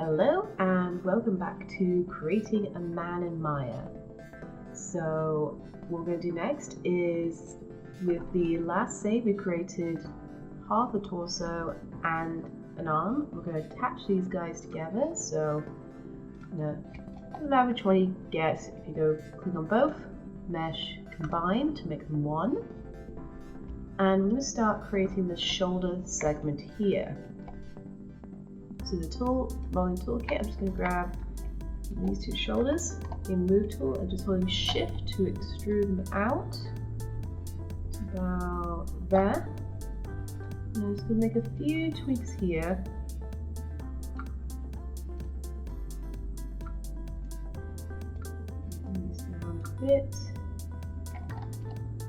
Hello and welcome back to creating a man in Maya. So what we're going to do next is, with the last save we created half a torso and an arm. We're going to attach these guys together. So which one you get, if you go click on both, mesh, combine to make them one. And we're going to start creating the shoulder segment here. So the rolling toolkit, I'm just going to grab these two shoulders, the move tool, and just holding shift to extrude them out to about there. And I'm just going to make a few tweaks here. Bring this down a bit,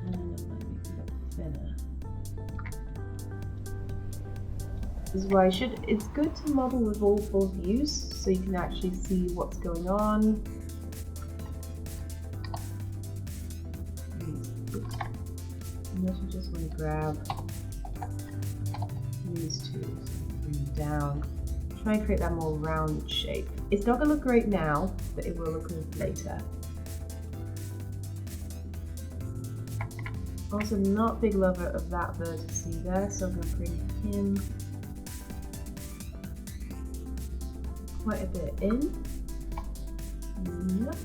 and I might make it a bit thinner. This is why it's good to model with all four views so you can actually see what's going on. And then you just want to grab these two, so bring them down. Try and create that more rounded shape. It's not going to look great now, but it will look good later. Also, not a big lover of that vertice there, so I'm going to bring him quite a bit in. Yep,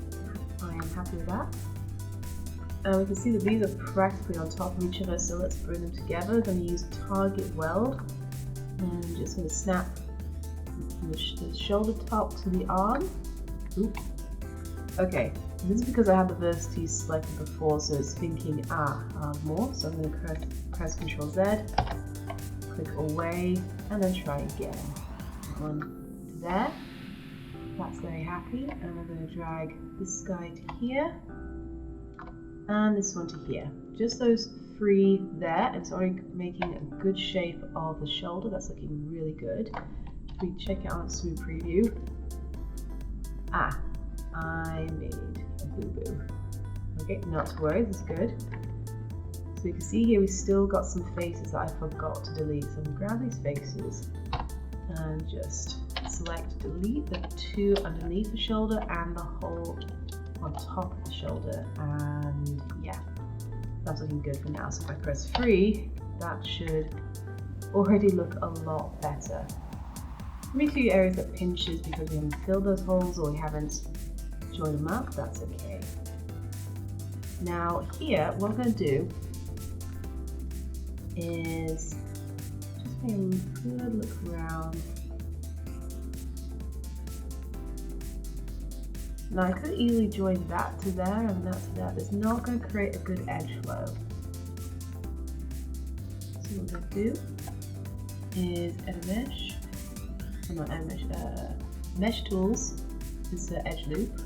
I am happy with that. And we can see that these are practically on top of each other, so let's bring them together. We're going to use target weld, and I'm just going to snap the shoulder top to the arm. Oop. Okay, this is because I had the vertices selected before, so it's thinking more. So I'm going to press Ctrl Z, click away, and then try again. One to there. That's very happy, and we're going to drag this guy to here and this one to here. Just those three there, and it's already making a good shape of the shoulder. That's looking really good. If we check it out through preview, I made a boo-boo. Okay, not to worry, this is good. So you can see here we still got some faces that I forgot to delete. So I'm going to grab these faces and just select delete the two underneath the shoulder and the hole on top of the shoulder, and yeah, that's looking good for now. So if I press free, that should already look a lot better. Maybe a few areas that pinches because we haven't filled those holes or we haven't joined them up, that's okay. Now here, what I'm going to do is just make a good look around. Now I could easily join that to there and that to that, but it's not going to create a good edge flow. So what I'm going to do is edit mesh, not edit mesh, mesh tools, this is the edge loop,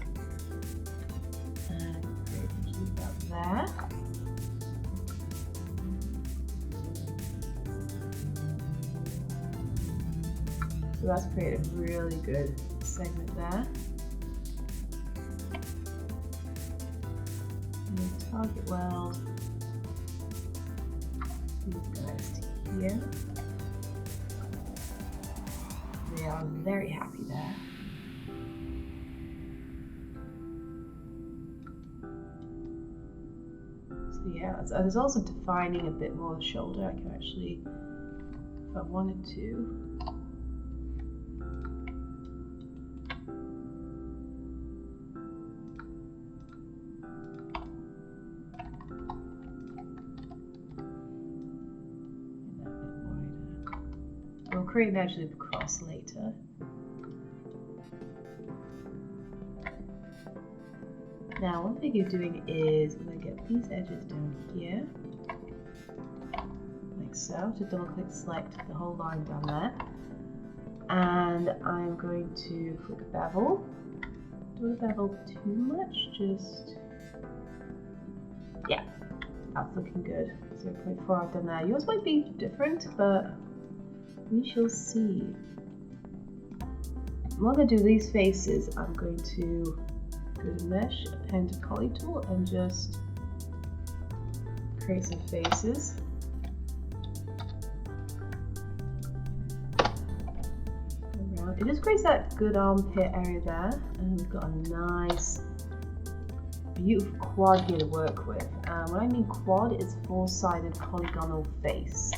and create an edge loop out there. So that's created a really good segment there. Target weld these guys to here. They are very happy there. So yeah, there's also defining a bit more of the shoulder. I can actually, if I wanted to, we'll create an edge loop across later. Now one thing you're doing is we're going to get these edges down here, like so. Just double click select the whole line down there. And I'm going to click bevel. Don't bevel too much, just, yeah, that's looking good. 0.4 I've done there. Yours might be different, but we shall see. What I'm going to do these faces, I'm going to go to mesh, append to poly tool, and just create some faces. it just creates that good armpit area there, and we've got a nice, beautiful quad here to work with. When I mean quad, it's four-sided polygonal face.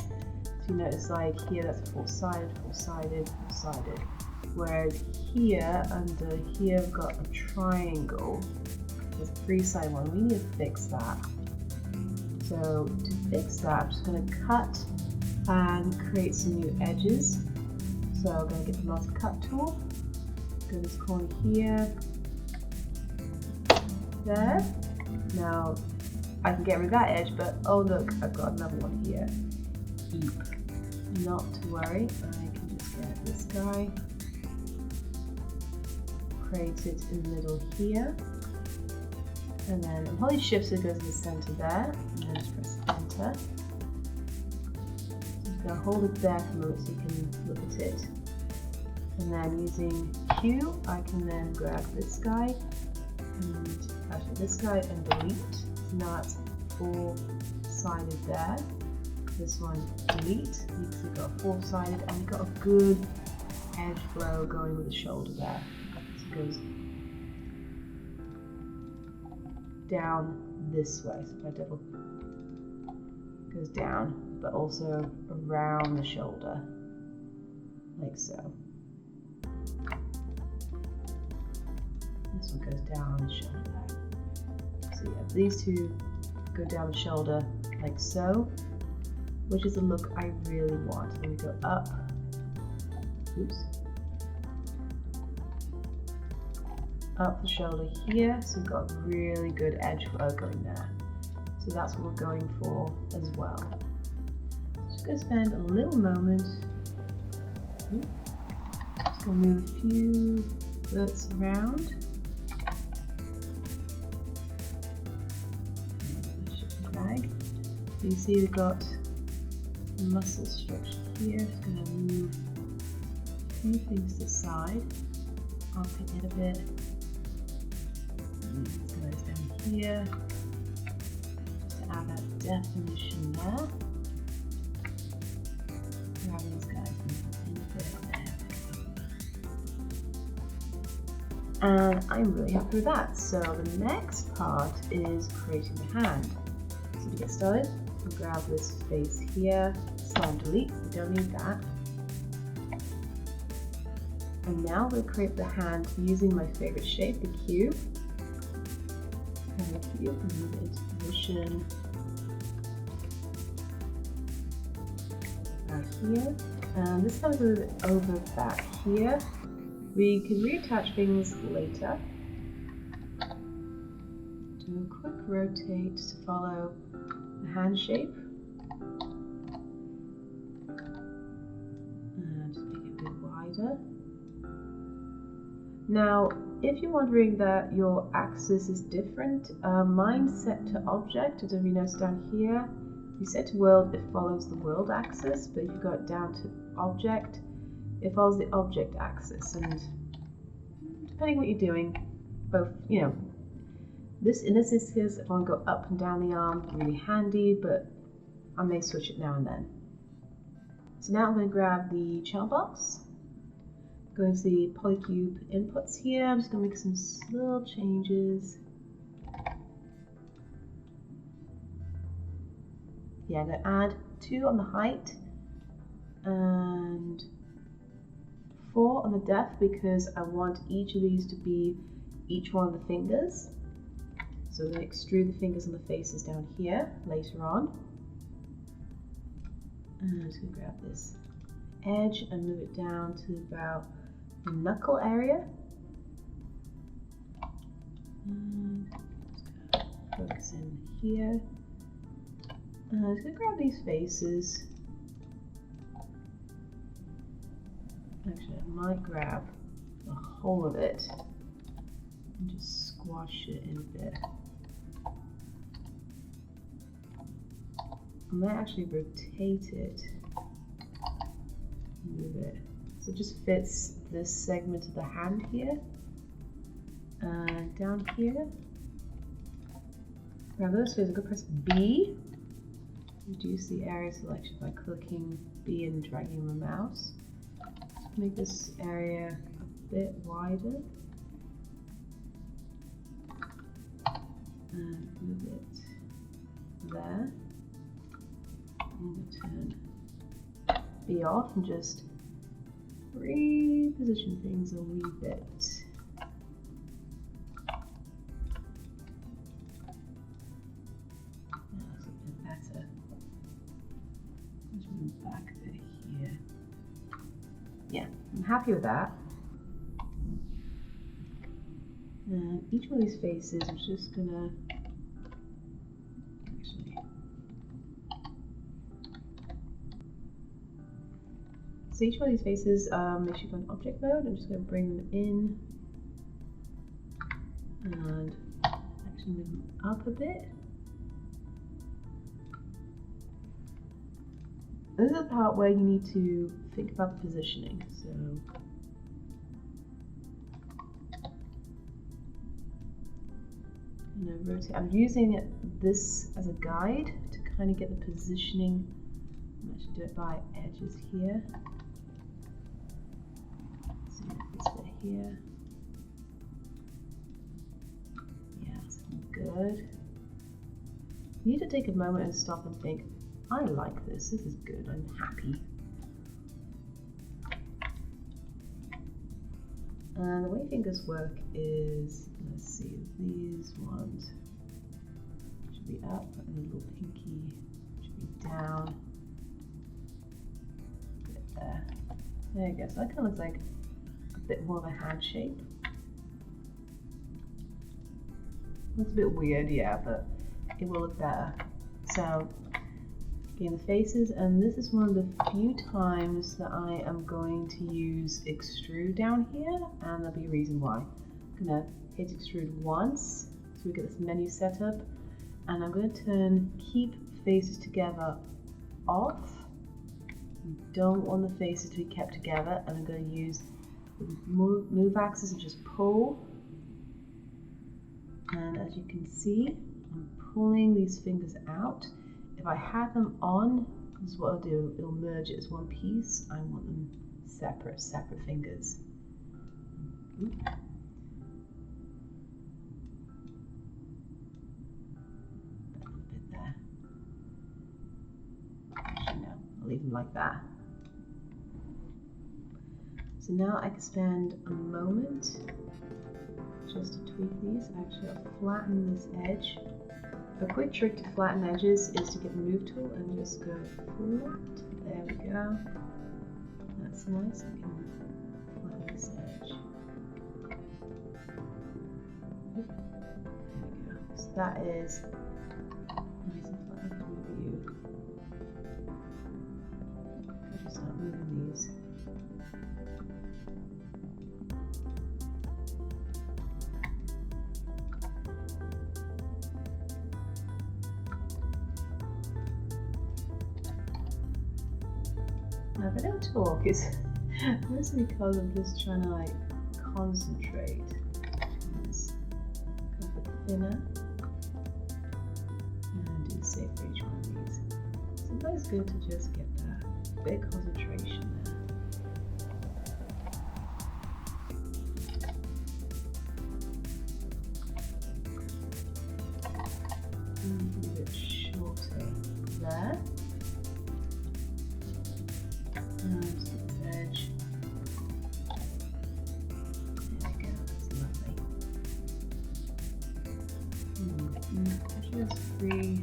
So you notice like here that's four-sided, four-sided, four-sided. Whereas here, under here, we've got a triangle. There's a three-sided one. We need to fix that. So to fix that, I'm just going to cut and create some new edges. So I'm going to get the multi-cut tool, go to this corner here, there. Now I can get rid of that edge, but oh look, I've got another one here. Not to worry, I can just get this guy, create it in the middle here, and then I'll probably shift so it goes in the center there, and then just press enter. I'm going to hold it there for a moment so you can look at it. And then using Q, I can then grab this guy, and actually this guy, and delete. So now it's four-sided there. This one, delete. You can see we've got four-sided, and we've got a good edge flow going with the shoulder there. So it goes down this way. So if I double, it goes down, but also around the shoulder, like so. This one goes down the shoulder. So yeah, these two go down the shoulder like so, which is the look I really want. Then we go up, oops, up the shoulder here, so we've got a really good edge flow going there. So that's what we're going for as well. Just going to spend a little moment. Just going to move a few bits around. Drag. So you see we've got muscle structure here. Just going to move a few things to the side. Armpit it a bit. This goes down here. Just to add that definition there. Grab these guys in a bit there. And I'm really happy with that. So the next part is creating the hand. So to get started, we'll grab this face here, slide delete, we don't need that. And now we'll create the hand using my favorite shape, the cube. And the cube, move it into position right here. And this time we'll move it over back here. We can reattach things later. Do a quick rotate to follow the hand shape. And just make it a bit wider. Now, if you're wondering that your axis is different, mine's set to object. As you notice down here, if you set to world, it follows the world axis, but if you go it down to object, it follows the object axis. And depending what you're doing, both, you know, in this instance, if I want to go up and down the arm, really handy, but I may switch it now and then. So now I'm going to grab the channel box. Go into the polycube inputs here. I'm just going to make some little changes. Yeah, I'm going to add 2 on the height and 4 on the depth because I want each of these to be each one of the fingers. So we're going to extrude the fingers and the faces down here later on. And I'm just going to grab this edge and move it down to about the knuckle area. And just focus in here. And I'm just going to grab these faces. Actually, I might grab the whole of it and just squash it in a bit. I might actually rotate it, move it, so it just fits this segment of the hand here, and down here. Grab those faces, I'm going to press B, reduce the area selection by clicking B and dragging the mouse. make this area a bit wider. And move it there. And turn B off and just reposition things a wee bit. That's a bit better. Let's move back a bit here. Yeah, I'm happy with that. And each one of these faces, I'm just gonna actually. So each one of these faces makes you go in object mode. I'm just going to bring them in and actually move them up a bit. This is the part where you need to think about the positioning. So rotate. I'm using this as a guide to kind of get the positioning. I'm actually do it by edges here. This bit here. Yeah, that's good. You need to take a moment and stop and think, I like this. This is good. I'm happy. And the way fingers work is, let's see, these ones should be up, and the little pinky should be down. There. There you go. So that kind of looks like a bit more of a hand shape. Looks a bit weird, yeah, but it will look better. So, again, the faces, and this is one of the few times that I am going to use extrude down here, and there'll be a reason why. I'm going to hit extrude once, so we get this menu set up, and I'm going to turn keep faces together off. You don't want the faces to be kept together, and I'm going to use the move axis and just pull. And as you can see, I'm pulling these fingers out. If I had them on, this is what I'll do, it'll merge it as one piece. I want them separate fingers. Oop. A little bit there. Actually, no, I'll leave them like that. So now I can spend a moment just to tweak these. Actually, I'll flatten this edge. A quick trick to flatten edges is to get the move tool and just go flat. There we go. That's nice. I can flatten this edge. There we go. So that is nice and flat. I can move you. I'll just start moving these. Now, if I don't talk, it's mostly because I'm just trying to like concentrate. Let's go a bit thinner and do the same for each one of these. Sometimes it's good to just get that bit of concentration there. And a bit shorter there. And the edge. There we go, that's lovely. Just free.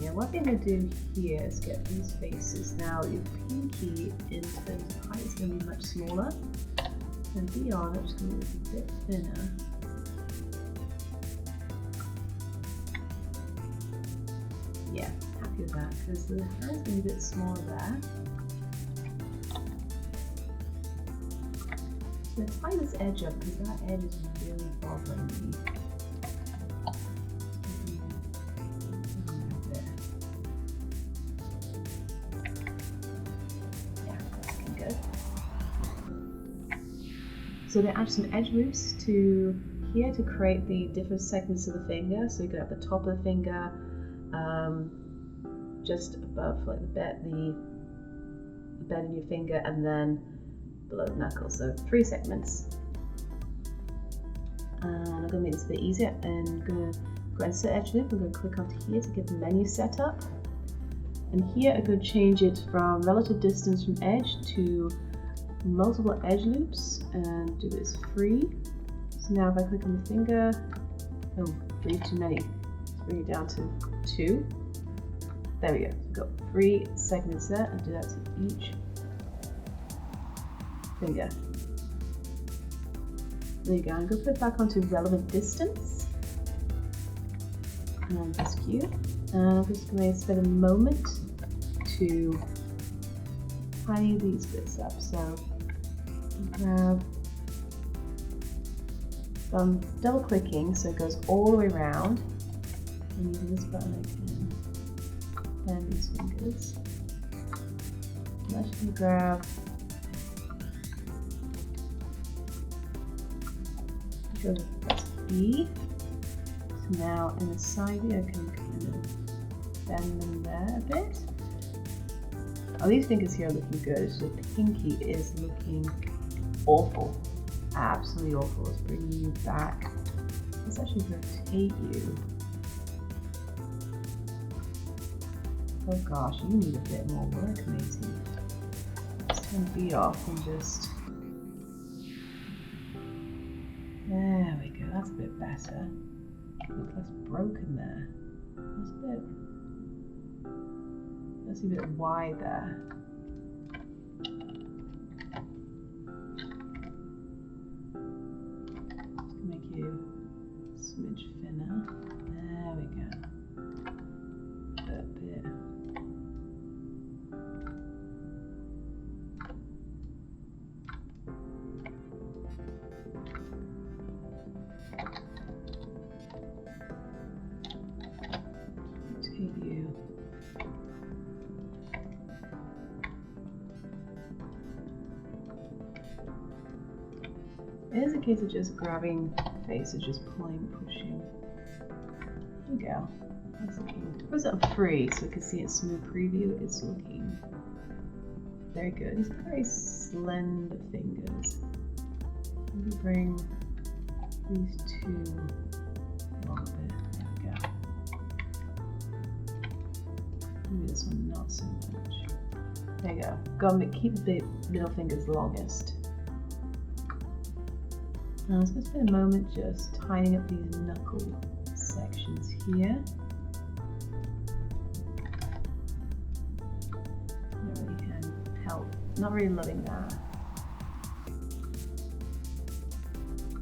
Yeah, one thing I do here is get these faces. Now your pinky in terms of height is going to be much smaller. And beyond, I'm just going to make it a bit thinner. Yeah, happy with that because the hand's going to be a bit smaller there. So let's tighten this edge up because that edge is really bothering me. Yeah, that's looking good. So they add some edge moves to here to create the different segments of the finger. So you go at the top of the finger, just above like the bend in your finger and then below the knuckle. So 3 segments. And I'm going to make this a bit easier, and I'm going to go insert edge loop. I'm going to click onto here to get the menu set up. And here I'm going to change it from relative distance from edge to multiple edge loops and do it as 3. So now if I click on the finger, oh, 3 too many. Let's bring it down to 2. There we go. We've got 3 segments there, and do that to each finger. There you go. I'm going to put it back onto relevant distance. And this cue. And I'm just going to spend a moment to tidy these bits up. So grab, I'm double clicking so it goes all the way around. And using this button I can bend these fingers. I'm actually going to grab, go to press B. So now in the side here I can kind of bend them there a bit. Oh, these fingers here are looking good. So the pinky is looking awful. Absolutely awful. Let's bring you back. Let's actually rotate you. Oh gosh, you need a bit more work, matey. Let's turn B off and just... There we go, that's a bit better. Looks less broken there. That's a bit wide there. Just make you a smidge thinner. There we go. That bit. Rotate you. It is a case of just grabbing the face, or just pulling, pushing. There we go. That's looking. Put it on 3 so we can see its smooth preview. It's looking very good. These very slender fingers. Maybe bring these 2 along a bit. There we go. Maybe this one not so much. There you go. Gotta keep the middle fingers longest. Now let's just spend a moment just tidying up these knuckle sections here. That really can help. Not really loving that.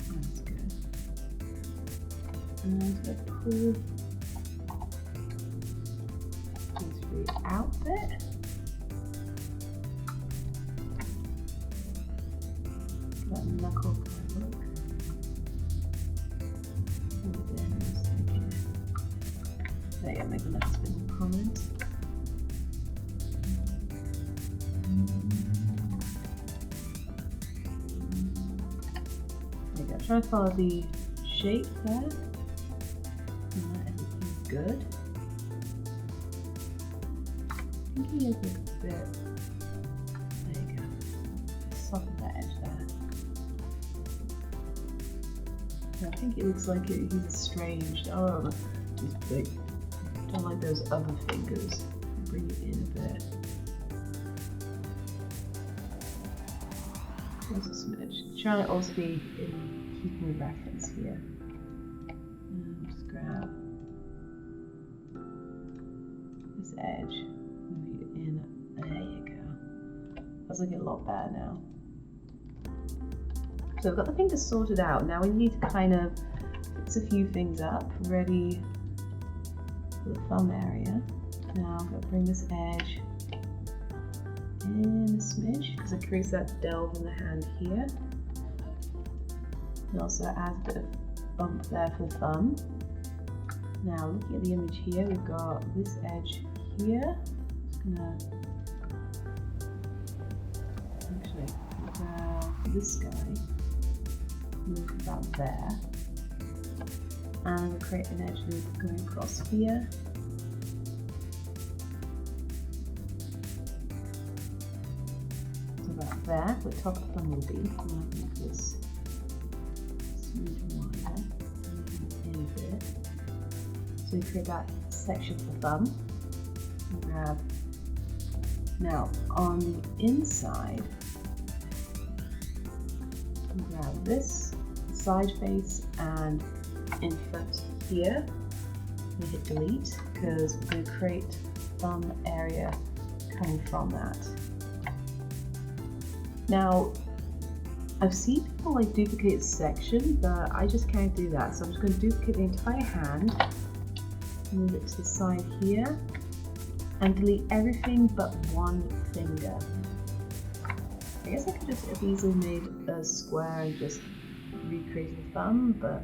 That's good. And I'm just going to pull these 3 out a bit. That knuckle kind of look. There you go, make the knuckles a bit more prominent. There you go, try to follow the shape there. Everything's good. I think he is a bit. There you go. Soften that edge there. I think it looks like he's estranged. Oh, he's big. Don't like those other fingers. Bring it in a bit. There's a smidge. Try to also be in keeping with reference here. And just grab this edge, move it in. There you go. That's looking a lot better now. So we've got the fingers sorted out. Now we need to kind of fix a few things up, ready for the thumb area. Now I'm going to bring this edge in a smidge because it creates that delve in the hand here. It also adds a bit of bump there for the thumb. Now looking at the image here, we've got this edge here. Just gonna actually grab this guy. Move about there, and create an edge loop going across here. there, where the top of the thumb will be. I'm going to make this smooth wider, in a bit. So we create that section for the thumb. And grab. Now on the inside, grab this side face and in front here, we hit delete because we're going to create thumb area coming from that. Now, I've seen people like duplicate section, but I just can't do that. So I'm just going to duplicate the entire hand, move it to the side here, and delete everything but one finger. I guess I could just have easily made a square and just recreated the thumb, but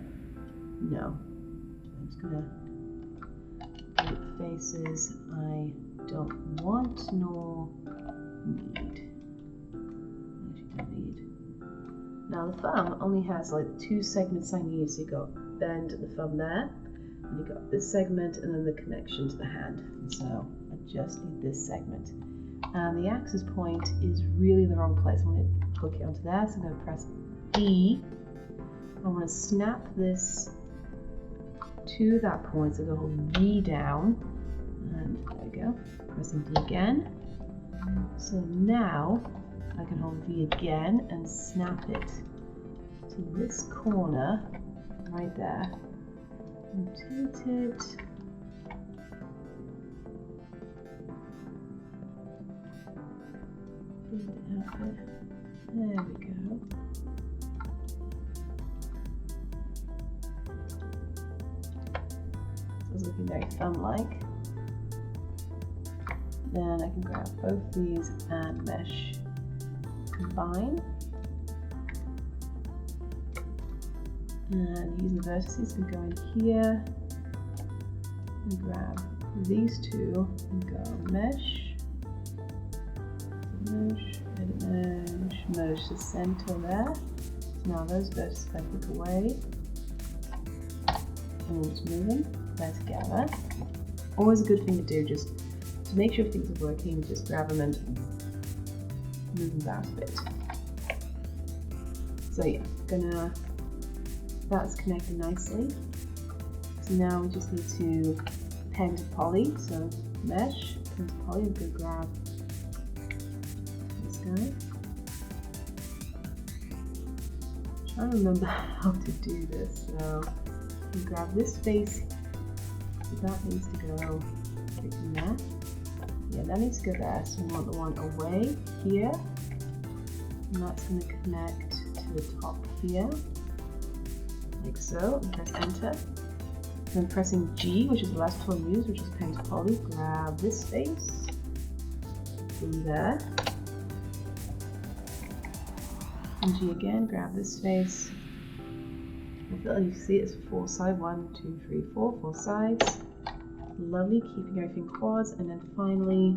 no. I'm just gonna delete faces I don't want nor need. Actually don't need. Now the thumb only has like 2 segments I need, so you got bend the thumb there, and you got this segment and then the connection to the hand. And so I just need this segment. And the axis point is really in the wrong place. I'm going to hook it onto there, so I'm going to press E. I want to snap this to that point, so I'm going to hold V down, and there we go, pressing D again. So now I can hold V again and snap it to this corner right there. Rotate it. There we go. So it's looking very thumb-like. Then I can grab both these and mesh combine. And using the vertices, we go in here and grab these two and go mesh, mesh, edit mesh, merge the center there. So now those vertices I click away and we'll just move them, they're together. Always a good thing to do, just to make sure things are working, just grab them and move them out a bit. So yeah, that's connected nicely. So now we just need to pen to poly, so mesh, pen to poly, I'm going to grab this guy. I'm trying to remember how to do this, so you grab this face, so that needs to go right in there. Yeah, that needs to go there, so we want the one away here, and that's going to connect to the top here, like so, and press enter. Then pressing G, which is the last tool I use, which is pen to poly, grab this face, in there, and G again, grab this face. I feel like you see it's 4 sides, 1, 2, 3, 4, 4 sides. Lovely, keeping everything quads, and then finally,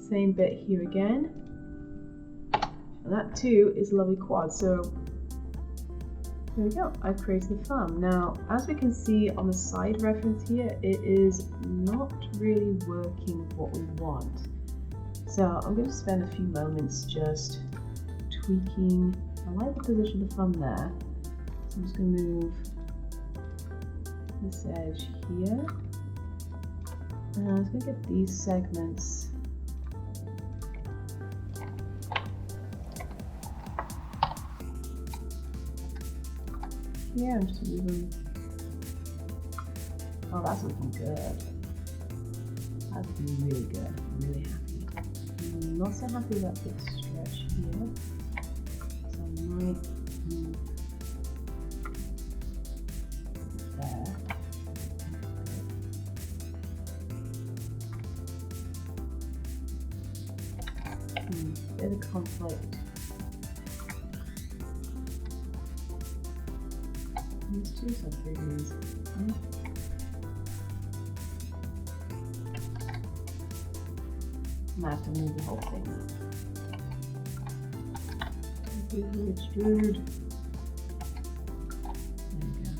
same bit here again. And that too is lovely quad. So there we go, I've created the thumb. Now, as we can see on the side reference here, it is not really working what we want. So I'm going to spend a few moments just tweaking. I like the position of the thumb there. So I'm just going to move this edge here. And I'm just going to get these segments here and just move them. Oh, that's looking good. That's looking really good. I'm really happy. I'm not so happy about this stretch here. So I might move there. Bit of conflict. These two subfigures. I'm gonna have to move the whole thing. Extrude. There we go.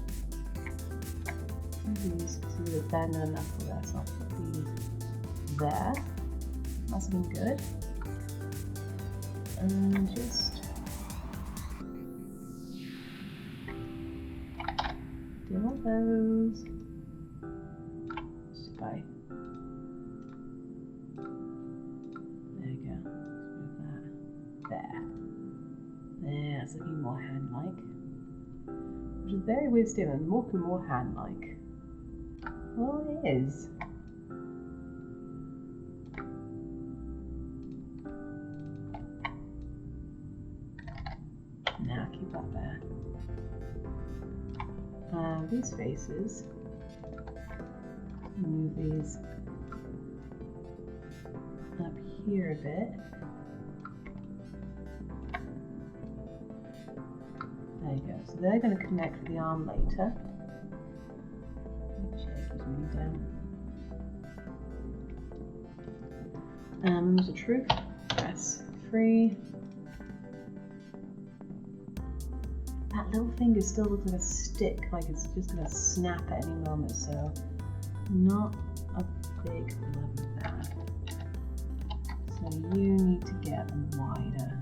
These see the bend enough for that, so I'll put these there. That's been good. and just do all those. Just by there you go. Let's move that there. There, it's looking more hand-like, which is very weird statement. More hand-like. Well, it is. Now keep that there. These faces, move these up here a bit. There you go. So they're going to connect with the arm later. Check, he's moving down. There's a truth. Press 3. That little finger still looks like a stick, like it's just going to snap at any moment, so not a big love with that. So you need to get wider.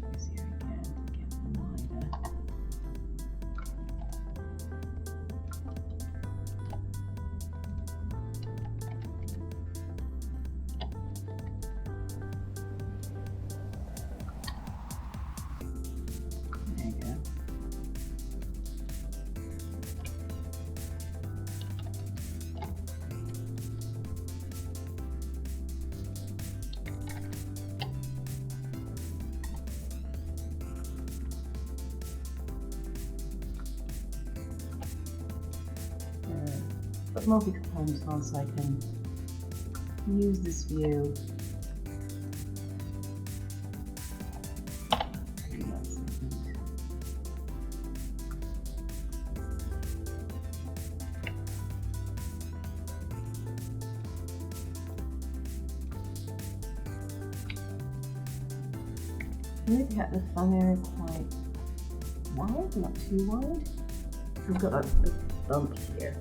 Let's see if we can get wider. There you go. Put multi-components on so I can use this view. Maybe get the thumb area quite wide, not too wide. I've got a bump here.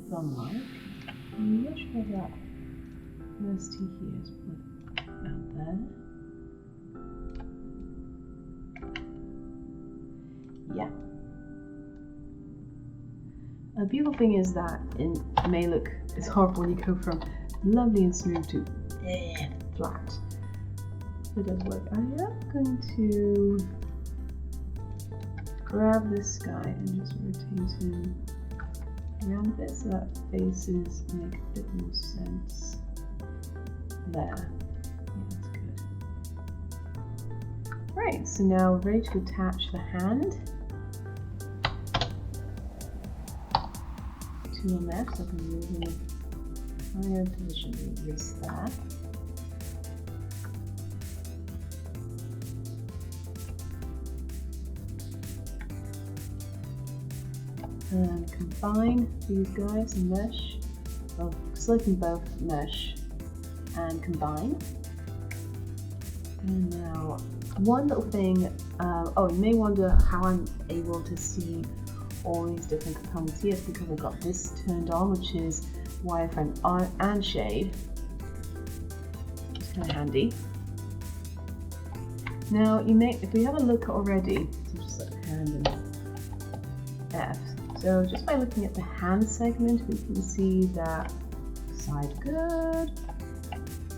Thumb-like. I'm not sure that this T here is put out there. Yeah. The beautiful thing is that it may look, it's horrible when you go from lovely and smooth to flat. It does work. I am going to grab this guy and just rotate him around a bit so that faces make a bit more sense. There. Yeah, that's good. Right, so now we're ready to attach the hand to a mesh. So I can move in a higher position to erase that. And combine these guys and mesh, well, select them both, mesh, and combine. And now, one little thing, oh, you may wonder how I'm able to see all these different components here. It's because I've got this turned on, which is wireframe and shade. It's kind of handy. Now, you may, if we have a look already, so just like hand and F. So just by looking at the hand segment, we can see that side good.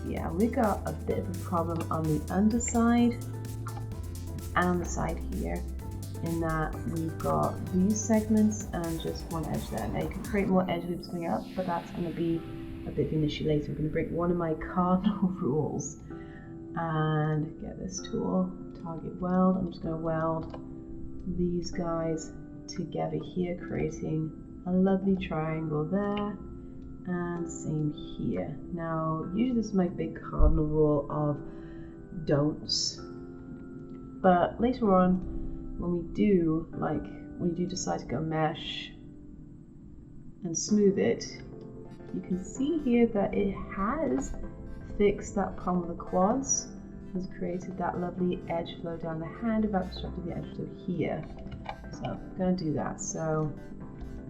Yeah, we got a bit of a problem on the underside and on the side here, in that we've got these segments and just one edge there. Now you can create more edge loops going up, but that's going to be a bit of an issue later. We're going to break one of my cardinal rules and get this tool, target weld. I'm just going to weld these guys together here, creating a lovely triangle there, and same here. Now usually this is my big cardinal rule of don'ts, but later on when we do, like when you do decide to go mesh and smooth it, you can see here that it has fixed that problem with the quads, has created that lovely edge flow down the hand without obstructing the edge flow here. So I'm gonna do that. So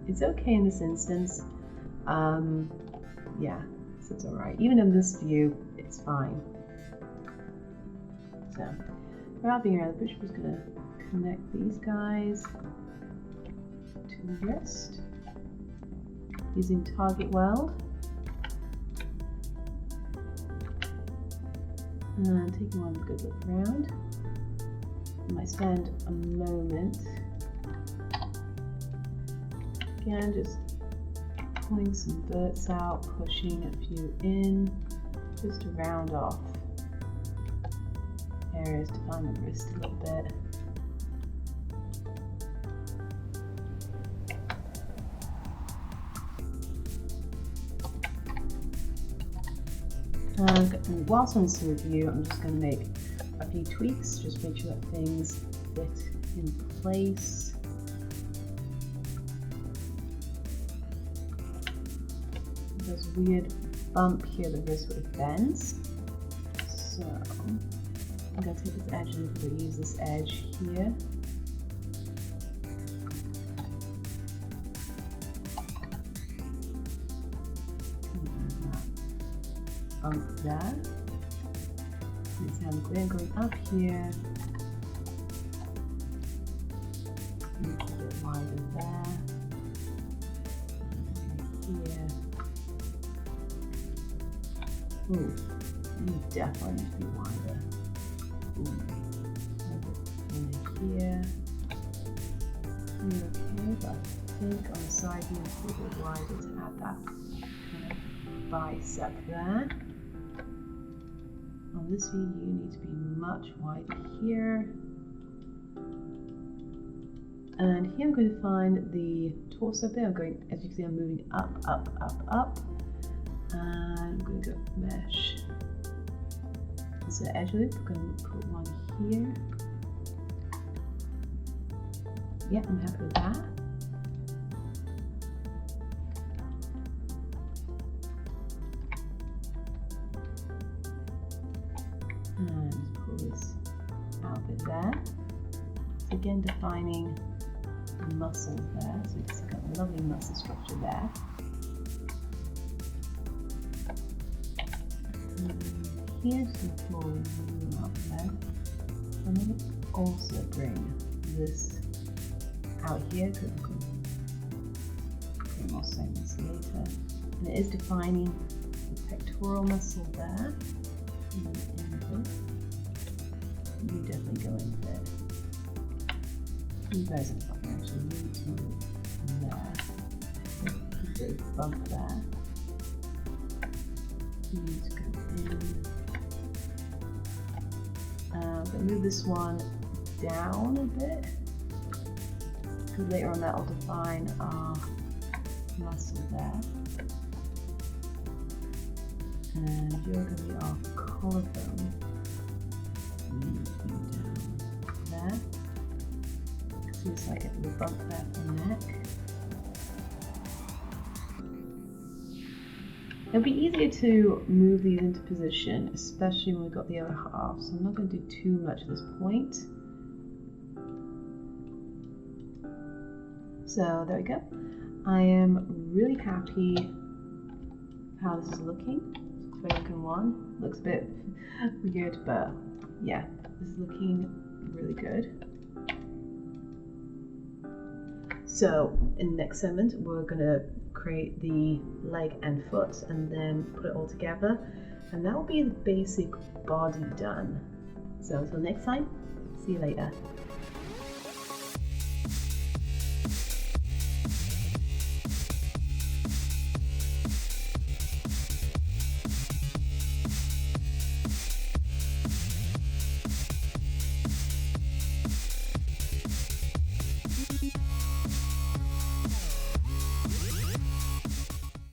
it's okay in this instance. Yeah, so it's alright. Even in this view, it's fine. So wrapping around the bush, we're just gonna connect these guys to the wrist using target weld. And taking one good look around. I might spend a moment. Again, just pulling some verts out, pushing a few in, just to round off areas, define the wrist a little bit. And whilst on this review, I'm just going to make a few tweaks, just make sure that things fit in place. There's a weird bump here, the wrist would bend. So I'm going to take this edge and I'm going to use this edge here. Bump there. You see I'm going up here. Make it a bit wider there. And here. Ooh, you definitely need to be wider. Ooh. In here. Okay, but I think on the side you need to be a bit wider to have that kind of bicep there. On this view, you need to be much wider here. And here I'm going to find the torso bit. I'm going, as you can see, I'm moving up, up, up, up. And I'm going to go mesh. This is an edge loop. I'm going to put one here. Yeah, I'm happy with that. And pull this out a bit there. So again, defining the muscle there. So it's got a lovely muscle structure there. And here's the floor out there. I'm going to also bring this out here because I'm going to bring more segments later. And it is defining the pectoral muscle there. You definitely go in there. You guys are fine, actually. You need to move from there. Keep a big bump there. You need to go in. I'm going to move this one down a bit. Because later on that will define our muscle there. And you're going to be our collarbone. Down there. See it's like a little bump there for the neck. It'll be easier to move these into position, especially when we've got the other half. So I'm not going to do too much at this point. So there we go. I am really happy how this is looking. Broken one. Looks a bit weird, but yeah, this is looking really good. So in the next segment, we're going to create the leg and foot and then put it all together. And that will be the basic body done. So until next time, see you later.